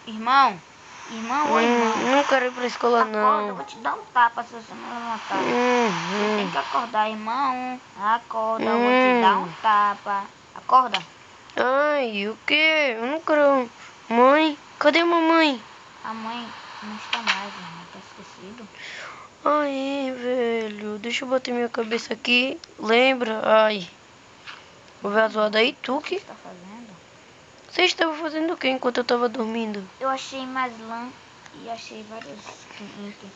Irmão, ô irmão. Não quero ir pra escola, Acorda, não. eu vou te dar um tapa se você não levantar. Você tem que acordar, irmão. Acorda, eu vou te dar um tapa. Acorda. Ai, o quê? Eu não quero. Mãe? Cadê a mamãe? A mãe não está mais, irmão. Tá esquecido? Ai, velho. Deixa eu bater minha cabeça aqui. Lembra? Ai. O véio zoado aí, tu O que que? você está fazendo? Você estava fazendo o que enquanto eu tava dormindo? Eu achei mais lã e achei vários itens.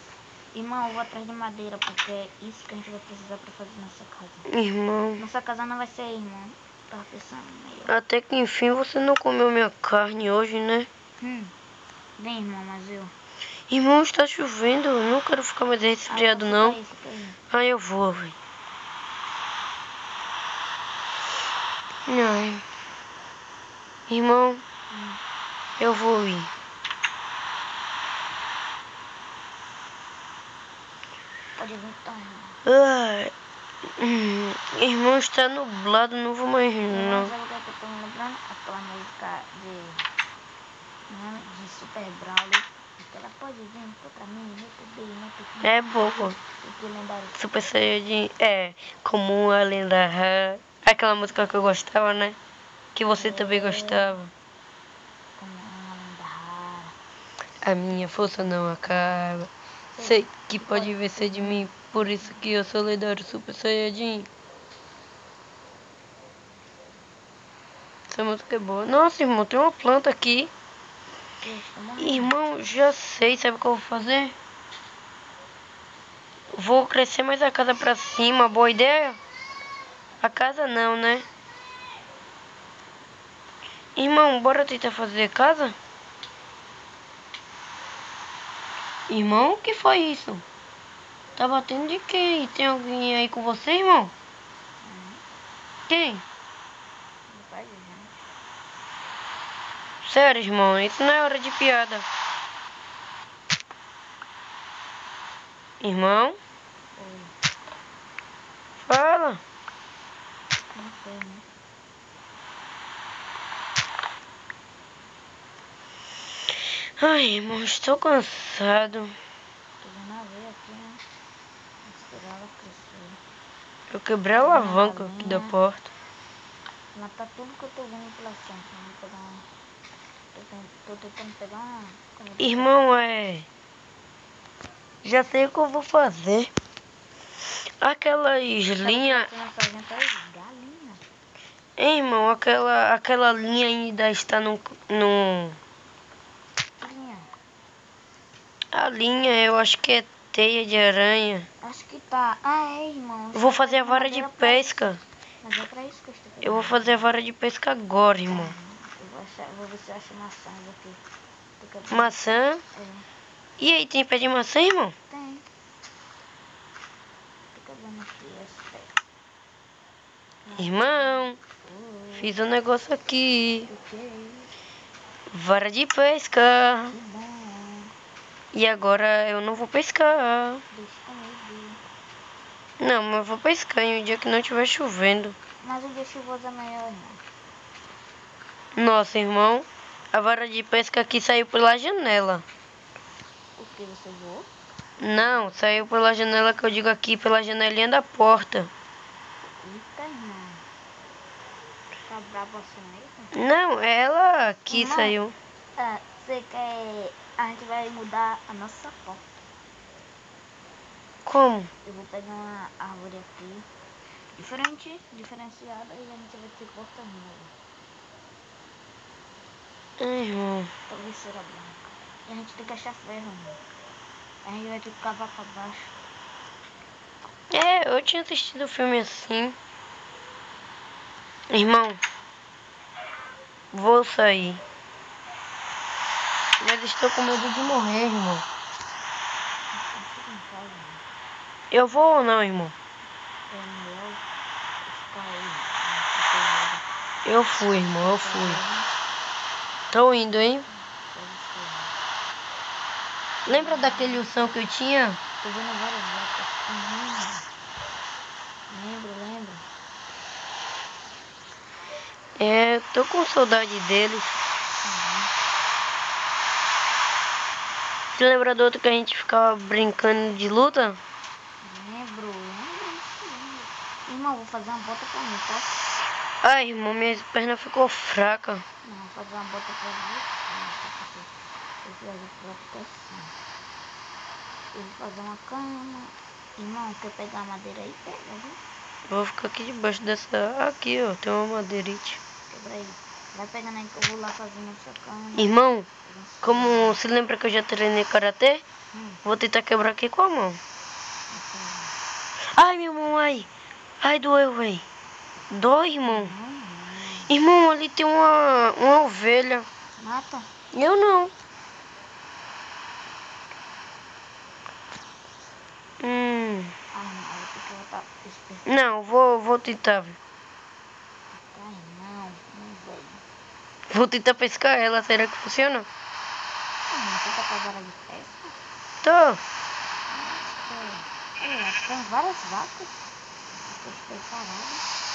Irmão, eu vou atrás de madeira, porque é isso que a gente vai precisar pra fazer nossa casa. Irmão. Nossa casa não vai ser, irmão. Tava pensando meio. Até que enfim você não comeu minha carne hoje, né? Vem, irmão, mas eu. Irmão, está chovendo. Eu não quero ficar mais resfriado, não. Fica aí. Ai, eu vou, velho. Ai. Irmão, eu vou ir. Pode vir então, irmão. Ai. Irmão, está nublado, não vou mais não. Sabe o que eu tô me lembrando? Aquela música de Super Brawler. Ela pode vir contra mim, muito bem, muito bem. É boa. Super Saiyajin. É, como a lenda rara. Aquela música que eu gostava, né? Que você também gostava. Como uma lenda rara. A minha força não acaba. Sei que pode vencer de mim. Por isso que eu sou lendário Super Saiyajin. Essa música é boa. Nossa, irmão, tem uma planta aqui. Irmão, já sei. Sabe o que eu vou fazer? Vou crescer mais a casa pra cima. Boa ideia? A casa não, né? Irmão, bora tentar fazer casa? Irmão, o que foi isso? Tá batendo de quem? Tem alguém aí com você, irmão? Quem? Sério, irmão, isso não é hora de piada. Irmão? Fala. Não sei, né? Ai, irmão, estou cansado. Tô vendo a veia aqui, né? Vou esperar ela crescer. Eu quebrei a alavanca aqui da porta. Matar tudo que eu tô vendo pela frente. Vou pegar uma... Tô tentando pegar uma... Irmão, já sei o que eu vou fazer. Aquelas linhas... Ei, irmão, aquela linha ainda está no... A linha, eu acho que é teia de aranha. Acho que tá. Ah, é, irmão. Eu vou fazer a vara de pesca. Mas é pra isso que eu estou fazendo. Eu vou fazer a vara de pesca agora, irmão. Vou ver se eu acho maçãs aqui. Maçã? É. E aí, tem pé de maçã, irmão? Tem. Tô vendo aqui essa. Irmão, fiz um negócio aqui. O que é isso? Vara de pesca. Que bom. E agora eu não vou pescar. Deixa comigo. Não, mas eu vou pescar em um dia que não estiver chovendo. Mas o dia chuvoso é melhor, irmão. Nossa, irmão, a vara de pesca aqui saiu pela janela. O que você voou? Não, saiu pela janela que eu digo aqui, pela janelinha da porta. Eita, irmão. Tá bravo assim mesmo? Não, ela aqui Irmão, saiu. Você quer... A gente vai mudar a nossa porta. Como? Eu vou pegar uma árvore aqui. Diferenciada, e a gente vai ter porta nova. Irmão. Talvez cera branca. E a gente tem que achar ferro, irmão. A gente vai ter que cavar pra baixo. É, eu tinha assistido o filme assim. Irmão, vou sair. Mas estou com medo de morrer, irmão. Eu vou ou não, irmão? Eu fui, irmão, eu fui. Tô indo, hein? Lembra daquele ursão que eu tinha? Tô vendo várias vacas. Lembro. É, tô com saudade deles. Você lembra do outro que a gente ficava brincando de luta? Lembro. Irmão, vou fazer uma bota pra mim, tá? Ai, irmão, minha perna ficou fraca. Não, vou fazer uma bota pra você. Esse aí vai ficar assim. Eu vou fazer uma cama. Irmão, quer pegar a madeira aí? Pega, viu? Vou ficar aqui debaixo dessa... Aqui, ó, tem uma madeirite. Quebra aí. Vai pegando aí que eu vou lá fazer nossa cama. Irmão, como se lembra que eu já treinei karatê? Vou tentar quebrar aqui com a mão. Ai, meu irmão, ai. Ai, doeu, véi. Dói, irmão. Irmão, ali tem uma ovelha. Mata. Eu não. Ai, não, eu vou ter que voltar esperto. Não, vou tentar. Ai, não, velho. Vou tentar pescar ela. Será que funciona? Não, você tá com a vara de pesca? Tô. Olha, tem várias vacas. Tô preparado.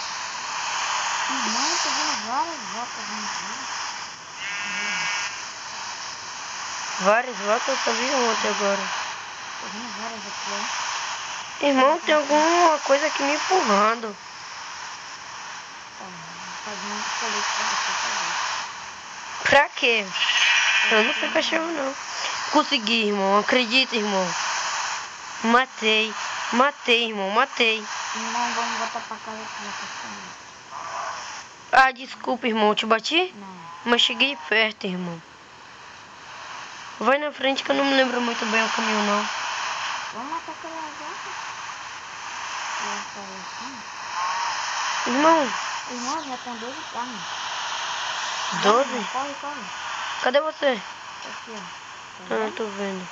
Irmão, tô vendo várias vacas no rio. Várias vacas, tá vendo ontem agora? Tô vendo várias aqui, ó. Irmão, tem alguma coisa aqui me empurrando. Tá, vou fazer um colete pra você fazer. Pra quê? Eu não sou cachorro, não. Consegui, irmão. Acredita, irmão. Matei. Matei, irmão. Matei. Irmão, vamos voltar pra casa que já tá ficando. Ah, desculpa, irmão. Eu te bati? Não. Mas cheguei perto, irmão. Vai na frente que eu não me lembro muito bem o caminho, não. Vamos matar aquela vaca. Assim. Irmão. Irmão, já tem 12 carnes. 12? Corre, corre. Cadê você? Tá aqui, ó. Tá Ah, vendo? tô vendo.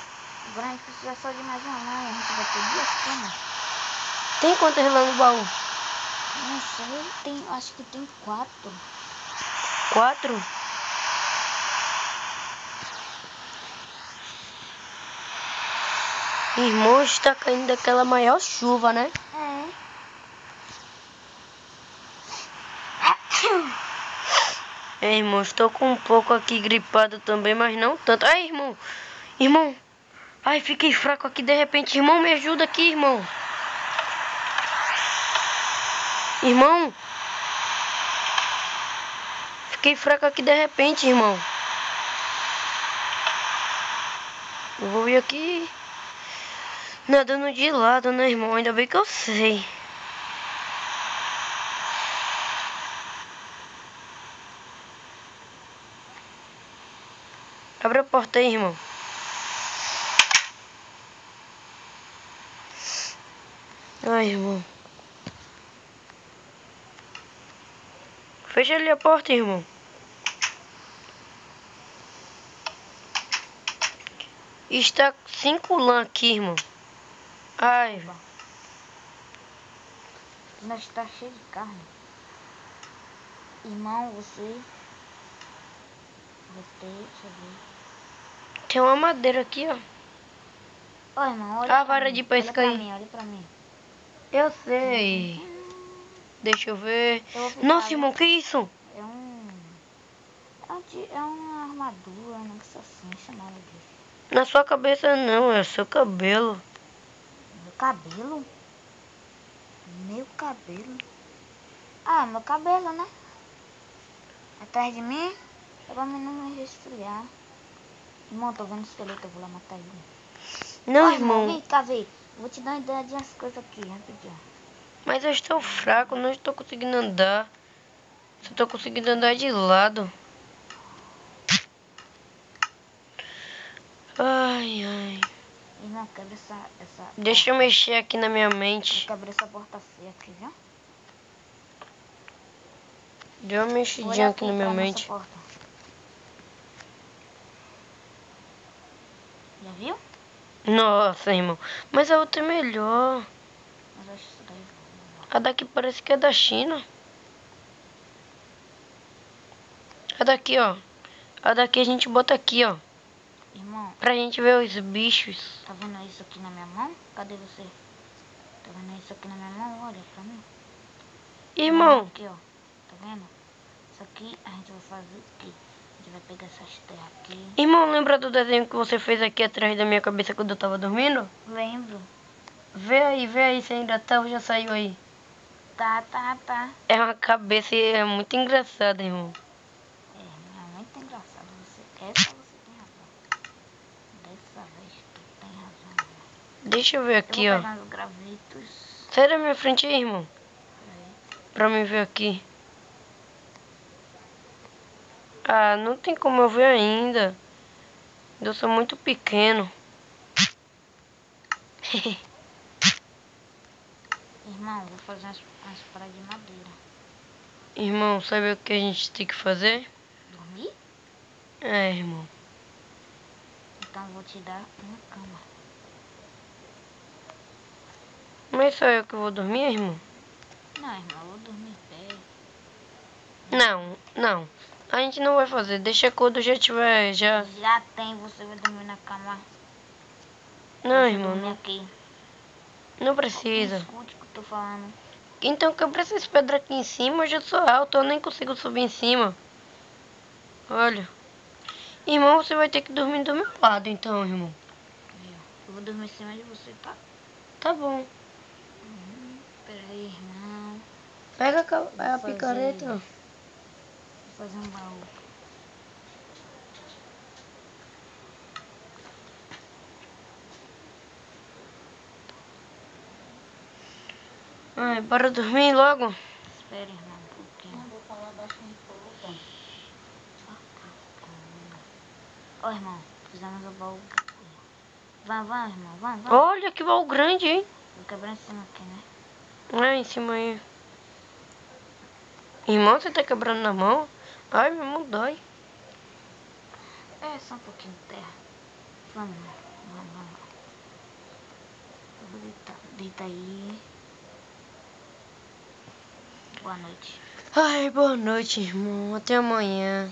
Agora a gente precisa só de mais uma lã. A gente vai ter 2 camas. Tem quantas lá no baú? Não sei, acho que tem 4. 4? Irmão, está caindo aquela maior chuva, né? É, irmão, estou com um pouco aqui gripado também, mas não tanto. Ai, irmão. Irmão. Ai, fiquei fraco aqui de repente. Irmão, me ajuda aqui, irmão. Irmão. Fiquei fraco aqui de repente, irmão. Eu vou ir aqui nadando de lado, né, irmão? Ainda bem que eu sei. Abre a porta aí, irmão. Ai, irmão. Fecha ali a porta, irmão. Está 5 lã aqui, irmão. Ai. Nós está cheio de carne. Irmão, você... Deixa eu ver. Tem uma madeira aqui, ó. Ó, irmão, olha A vara de pesca aí. Olha pra mim. Eu sei. Deixa eu ver. Nossa, irmão, que isso? É uma armadura, um negócio assim, chamava disso. Na sua cabeça não, é seu cabelo. Meu cabelo? Meu cabelo? Ah, meu cabelo, né? Atrás de mim, é pra mim não me resfriar. Irmão, tô vendo o esqueleto, eu vou lá matar ele. Não, Ó, irmão. Vem cá ver. Vou te dar uma ideia de as coisas aqui, rapidinho. Mas eu estou fraco, não estou conseguindo andar. Só estou conseguindo andar de lado. Ai, ai. Irmão, quebra essa Deixa eu mexer aqui na minha mente. Quebra essa porta feia aqui, viu? Deu uma mexidinha aqui na minha mente. Porta. Já viu? Nossa, irmão. Mas a outra é melhor. Mas eu acho isso daí. A daqui parece que é da China. A daqui, ó. A daqui a gente bota aqui, ó. Irmão. Pra gente ver os bichos. Tá vendo isso aqui na minha mão? Cadê você? Tá vendo isso aqui na minha mão? Olha pra mim. Irmão. Aqui, ó. Tá vendo? Isso aqui a gente vai fazer o quê? gente vai pegar essas terras aqui. Irmão, lembra do desenho que você fez aqui atrás da minha cabeça quando eu tava dormindo? Lembro. Vê aí se ainda tá ou já saiu aí. Tá. É uma cabeça e é muito engraçada, irmão. É muito engraçado. Essa você tem razão. Dessa vez tu tem razão. Deixa eu ver Eu aqui, vou ó. pegar os gravetos. Sai da minha frente aí, irmão. Pra mim ver aqui. Ah, não tem como eu ver ainda. Eu sou muito pequeno. Irmão, vou fazer umas paradas de madeira. Irmão, sabe o que a gente tem que fazer? Dormir? É, irmão. Então vou te dar uma cama. Mas só eu que vou dormir, irmão? Não, irmão, eu vou dormir em pé. Não. A gente não vai fazer. Deixa quando já tiver, já... Já tem, você vai dormir na cama. Não, Você irmão, dormir não, aqui. não precisa. Escute o que eu tô falando. Então quebra essas pedras aqui em cima, eu já sou alto, eu nem consigo subir em cima. Olha. Irmão, você vai ter que dormir do meu lado, então, irmão. Eu vou dormir em cima de você, tá? Tá bom. Peraí, irmão. Pega a fazer- picareta. Vou fazer um baú. Ai, bora dormir logo. Espera, irmão, um pouquinho. Não vou falar baixinho pouco. Ó, irmão, fizemos o baú. Vai, irmão, vai. Olha que baú grande, hein? Vou quebrar em cima aqui, né? É, em cima aí. Irmão, você tá quebrando na mão? Ai, minha mão dói. É, só um pouquinho de terra. Vamos. Eu vou deitar. Deita aí. Boa noite. Ai, boa noite, irmão. Até amanhã.